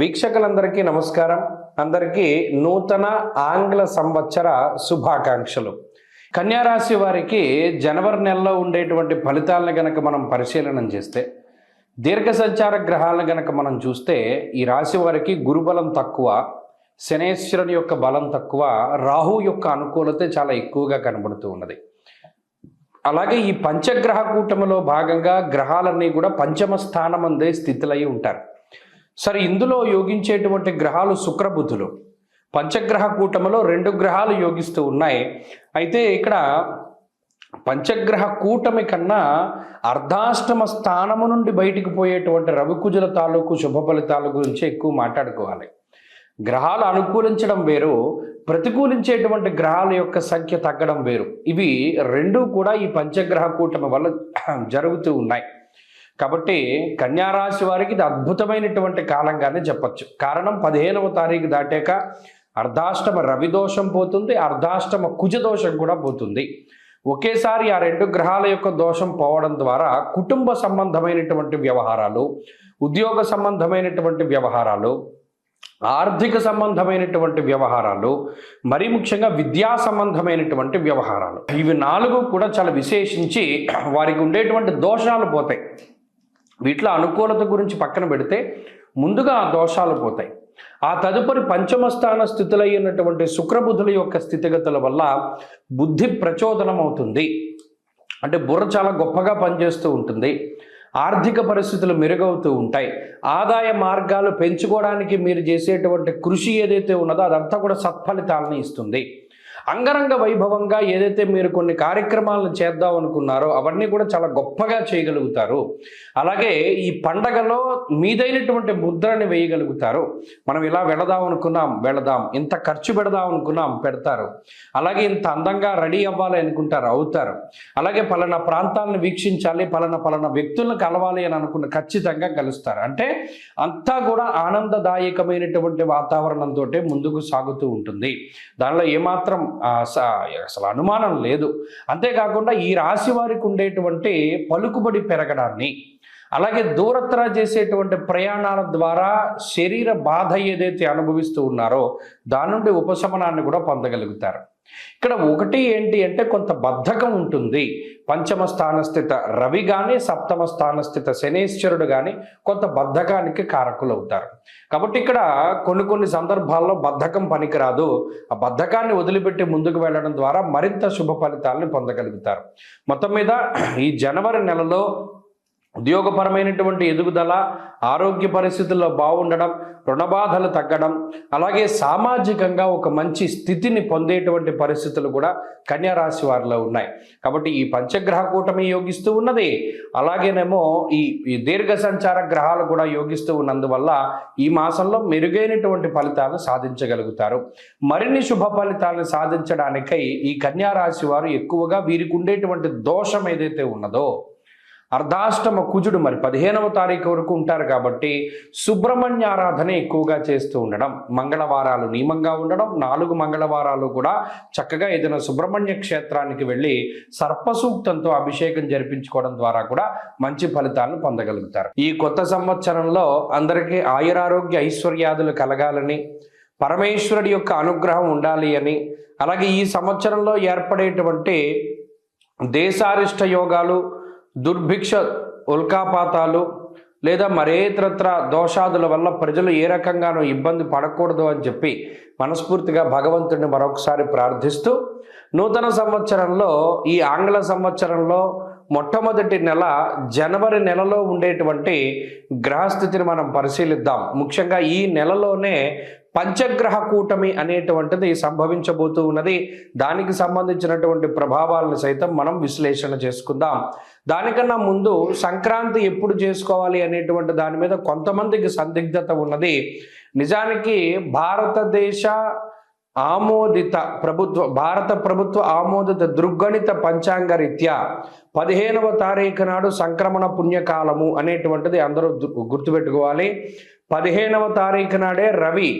వీక్షకులందరికీ నమస్కారం. అందరికీ నూతన ఆంగ్ల సంవత్సర శుభాకాంక్షలు. కన్యారాశి వారికి జనవరి నెలలో ఉండేటువంటి ఫలితాలను గనక మనం పరిశీలన చేస్తే, దీర్ఘ సంచార గ్రహాలను గనక మనం చూస్తే, ఈ రాశి వారికి గురుబలం తక్కువ, శనేశ్వరుని యొక్క బలం తక్కువ, రాహు యొక్క అనుకూలత చాలా ఎక్కువగా కనబడుతూ ఉన్నది. అలాగే ఈ పంచగ్రహ కూటమిలో భాగంగా గ్రహాలన్నీ కూడా పంచమ స్థానం అందే స్థితిలో ఉంటారు. సరే, ఇందులో యోగించేటువంటి గ్రహాలు శుక్రబుధులు. పంచగ్రహ కూటమిలో 2 గ్రహాలు యోగిస్తూ ఉన్నాయి. అయితే ఇక్కడ పంచగ్రహ కూటమి కన్నా అర్ధాష్టమ స్థానము నుండి బయటికి పోయేటువంటి రవికుజుల తాలూకు శుభ ఫలితాల గురించి ఎక్కువ మాట్లాడుకోవాలి. గ్రహాలు అనుకూలించడం వేరు, ప్రతికూలించేటువంటి గ్రహాల యొక్క సంఖ్య తగ్గడం వేరు. ఇవి రెండూ కూడా ఈ పంచగ్రహ కూటమి వల్ల జరుగుతూ ఉన్నాయి. కాబట్టి కన్యారాశి వారికి ఇది అద్భుతమైనటువంటి కాలంగానే చెప్పచ్చు. కారణం 15వ తారీఖు దాటాక అర్ధాష్టమ రవి దోషం పోతుంది, అర్ధాష్టమ కుజ దోషం కూడా పోతుంది. ఒకేసారి ఆ 2 గ్రహాల యొక్క దోషం పోవడం ద్వారా కుటుంబ సంబంధమైనటువంటి వ్యవహారాలు, ఉద్యోగ సంబంధమైనటువంటి వ్యవహారాలు, ఆర్థిక సంబంధమైనటువంటి వ్యవహారాలు, మరి ముఖ్యంగా విద్యా సంబంధమైనటువంటి వ్యవహారాలు, ఇవి 4 కూడా చాలా విశేషించి వారికి ఉండేటువంటి దోషాలు పోతాయి. వీటిలో అనుకూలత గురించి పక్కన పెడితే ముందుగా ఆ దోషాలు పోతాయి. ఆ తదుపరి పంచమ స్థాన స్థితులు అయినటువంటి శుక్రబుధుల యొక్క స్థితిగతుల వల్ల బుద్ధి ప్రచోదనం అవుతుంది. అంటే బుర్ర చాలా గొప్పగా పనిచేస్తూ ఉంటుంది, ఆర్థిక పరిస్థితులు మెరుగవుతూ ఉంటాయి, ఆదాయ మార్గాలు పెంచుకోవడానికి మీరు చేసేటువంటి కృషి ఏదైతే ఉన్నదో అదంతా కూడా సత్ఫలితాలను ఇస్తుంది. అంగరంగ వైభవంగా ఏదైతే మీరు కొన్ని కార్యక్రమాలను చేద్దాం అనుకున్నారో అవన్నీ కూడా చాలా గొప్పగా చేయగలుగుతారు. అలాగే ఈ పండగలో మీదైనటువంటి ముద్రని వేయగలుగుతారు. మనం ఇలా వెళదాం అనుకున్నాం, వెళదాం, ఇంత ఖర్చు పెడదాం అనుకున్నాం, పెడతారు. అలాగే ఇంత అందంగా రెడీ అవ్వాలి అనుకుంటారు, అవుతారు. అలాగే పలానా ప్రాంతాలను వీక్షించాలి, పలానా వ్యక్తులను కలవాలి అని అనుకున్న ఖచ్చితంగా కలుస్తారు. అంటే అంతా కూడా ఆనందదాయకమైనటువంటి వాతావరణంతో ముందుకు సాగుతూ ఉంటుంది. దానిలో ఏమాత్రం అసలు అనుమానం లేదు. అంతేకాకుండా ఈ రాశి వారికి ఉండేటువంటి పలుకుబడి పెరగడాన్ని, అలాగే దూరత్ర చేసేటువంటి ప్రయాణాల ద్వారా శరీర బాధ ఏదైతే అనుభవిస్తూ ఉన్నారో దాని నుండి ఉపశమనాన్ని కూడా పొందగలుగుతారు. ఇక్కడ ఒకటి ఏంటి అంటే కొంత బద్ధకం ఉంటుంది. పంచమ స్థానస్థిత రవి కానీ, సప్తమ స్థానస్థిత శనేశ్వరుడు కానీ కొంత బద్ధకానికి కారకులు అవుతారు. కాబట్టి ఇక్కడ కొన్ని సందర్భాల్లో బద్ధకం పనికిరాదు. ఆ బద్ధకాన్ని వదిలిపెట్టి ముందుకు వెళ్ళడం ద్వారా మరింత శుభ ఫలితాలను పొందగలుగుతారు. మొత్తం మీద ఈ జనవరి నెలలో ఉద్యోగపరమైనటువంటి ఎదుగుదల, ఆరోగ్య పరిస్థితుల్లో బాగుండడం, రుణబాధలు తగ్గడం, అలాగే సామాజికంగా ఒక మంచి స్థితిని పొందేటువంటి పరిస్థితులు కూడా కన్యారాశి వారిలో ఉన్నాయి. కాబట్టి ఈ పంచగ్రహ కూటమి యోగిస్తూ ఉన్నది, అలాగేనేమో ఈ దీర్ఘ సంచార గ్రహాలు కూడా యోగిస్తూ ఉన్నందువల్ల ఈ మాసంలో మెరుగైనటువంటి ఫలితాలను సాధించగలుగుతారు. మరిన్ని శుభ ఫలితాలను సాధించడానికై ఈ కన్యారాశి వారు ఎక్కువగా వీరికి ఉండేటువంటి దోషం ఏదైతే ఉన్నదో, అర్ధాష్టమ కుజుడు మరి 15వ తారీఖు వరకు ఉంటారు కాబట్టి సుబ్రహ్మణ్య ఆరాధన ఎక్కువగా చేస్తూ ఉండడం, మంగళవారాలు నియమంగా ఉండడం, 4 మంగళవారాలు కూడా చక్కగా ఏదైనా సుబ్రహ్మణ్య క్షేత్రానికి వెళ్ళి సర్పసూక్తంతో అభిషేకం జరిపించుకోవడం ద్వారా కూడా మంచి ఫలితాలను పొందగలుగుతారు. ఈ కొత్త సంవత్సరంలో అందరికీ ఆయురారోగ్య ఐశ్వర్యాదులు కలగాలని, పరమేశ్వరుడి యొక్క అనుగ్రహం ఉండాలి అని, అలాగే ఈ సంవత్సరంలో ఏర్పడేటువంటి దేశారిష్ట యోగాలు, దుర్భిక్ష, ఉల్కాపాతాలు లేదా మరేతరత్ర దోషాదుల వల్ల ప్రజలు ఏ రకంగానూ ఇబ్బంది పడకూడదు అని చెప్పి మనస్ఫూర్తిగా భగవంతుడిని మరొకసారి ప్రార్థిస్తూ, నూతన సంవత్సరంలో ఈ ఆంగ్ల సంవత్సరంలో మొట్టమొదటి నెల జనవరి నెలలో ఉండేటువంటి గ్రహస్థితిని మనం పరిశీలిద్దాం. ముఖ్యంగా ఈ నెలలోనే పంచగ్రహ కూటమి అనేటువంటిది సంభవించబోతూ ఉన్నది. దానికి సంబంధించినటువంటి ప్రభావాలను సైతం మనం విశ్లేషణ చేసుకుందాం. దానికన్నా ముందు సంక్రాంతి ఎప్పుడు చేసుకోవాలి అనేటువంటి దాని మీద కొంతమందికి సందిగ్ధత ఉన్నది. నిజానికి భారతదేశ ఆమోదిత భారత ప్రభుత్వ ఆమోదిత దృగ్గణిత పంచాంగ రీత్యా 15వ తారీఖు నాడు సంక్రమణ పుణ్యకాలము అనేటువంటిది అందరూ గుర్తుపెట్టుకోవాలి. 15వ తారీఖు నాడే రవి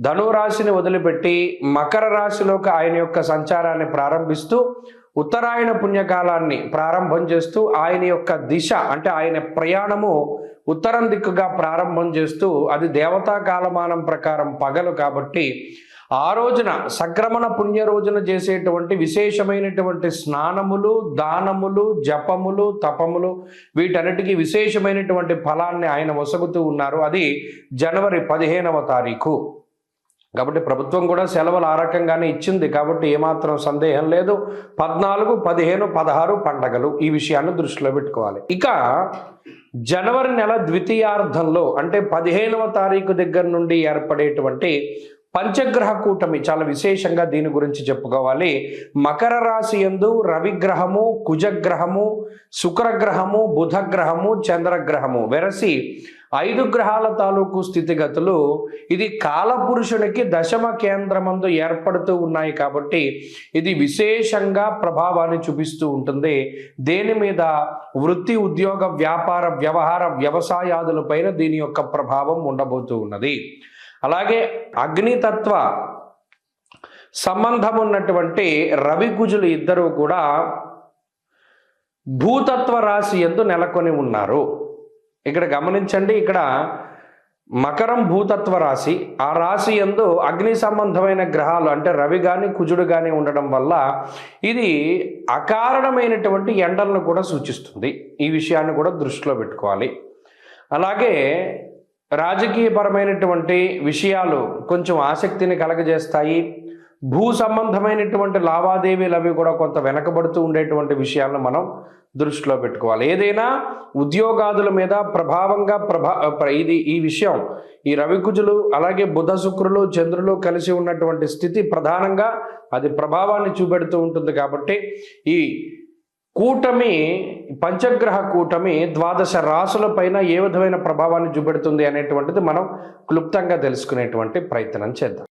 ధనురాశిని వదిలిపెట్టి మకర రాశిలోకి ఆయన యొక్క సంచారాన్ని ప్రారంభిస్తూ ఉత్తరాయణ పుణ్యకాలాన్ని ప్రారంభం చేస్తూ ఆయన యొక్క దిశ అంటే ఆయన ప్రయాణము ఉత్తరం దిక్కుగా ప్రారంభం చేస్తూ అది దేవతా కాలమానం ప్రకారం పగలు కాబట్టి ఆ రోజున సంక్రమణ పుణ్య రోజున చేసేటువంటి విశేషమైనటువంటి స్నానములు, దానములు, జపములు, తపములు వీటన్నిటికీ విశేషమైనటువంటి ఫలాన్ని ఆయన వసగుతూ ఉన్నారు. అది జనవరి 15వ తారీఖు. కాబట్టి ప్రభుత్వం కూడా సెలవులు ఆ రకంగానే ఇచ్చింది కాబట్టి ఏమాత్రం సందేహం లేదు. 14, 15, 16 పండగలు, ఈ విషయాన్ని దృష్టిలో పెట్టుకోవాలి. ఇక జనవరి నెల ద్వితీయార్థంలో అంటే 15వ తారీఖు దగ్గర నుండి ఏర్పడేటువంటి పంచగ్రహ కూటమి చాలా విశేషంగా దీని గురించి చెప్పుకోవాలి. మకర రాశి యందు రవిగ్రహము, కుజగ్రహము, శుక్రగ్రహము, బుధగ్రహము, చంద్రగ్రహము వెరసి 5 గ్రహాల తాలూకు స్థితిగతులు ఇది కాలపురుషునికి దశమ కేంద్రమందు ఏర్పడుతూ ఉన్నాయి కాబట్టి ఇది విశేషంగా ప్రభావాన్ని చూపిస్తూ ఉంటుంది. దేని మీద? వృత్తి, ఉద్యోగ, వ్యాపార, వ్యవహార, వ్యవసాయాదులపైన దీని యొక్క ప్రభావం ఉండబోతూ ఉన్నది. అలాగే అగ్నితత్వ సంబంధం ఉన్నటువంటి రవి కుజులు ఇద్దరూ కూడా భూతత్వ రాశి యందు నెలకొని ఉన్నారు. ఇక్కడ గమనించండి, ఇక్కడ మకరం భూతత్వ రాశి, ఆ రాశి యందు అగ్ని సంబంధమైన గ్రహాలు అంటే రవి కానీ కుజుడు కానీ ఉండడం వల్ల ఇది అకారణమైనటువంటి ఎండలను కూడా సూచిస్తుంది. ఈ విషయాన్ని కూడా దృష్టిలో పెట్టుకోవాలి. అలాగే రాజకీయపరమైనటువంటి విషయాలు కొంచెం ఆసక్తిని కలగజేస్తాయి. భూ సంబంధమైనటువంటి లావాదేవీలు అవి కూడా కొంత వెనకబడుతూ ఉండేటువంటి విషయాలను మనం దృష్టిలో పెట్టుకోవాలి. ఏదైనా ఉద్యోగాదుల మీద ప్రభావంగా ఈ విషయం ఈ రవికుజులు అలాగే బుధ, శుక్రులు, చంద్రులు కలిసి ఉన్నటువంటి స్థితి ప్రధానంగా అది ప్రభావాన్ని చూపెడుతూ ఉంటుంది. కాబట్టి ఈ కూటమి, పంచగ్రహ కూటమి 12 రాశుల పైన ఏ విధమైన ప్రభావాన్ని చూపెడుతుంది అనేటువంటిది మనం క్లుప్తంగా తెలుసుకునేటువంటి ప్రయత్నం చేద్దాం.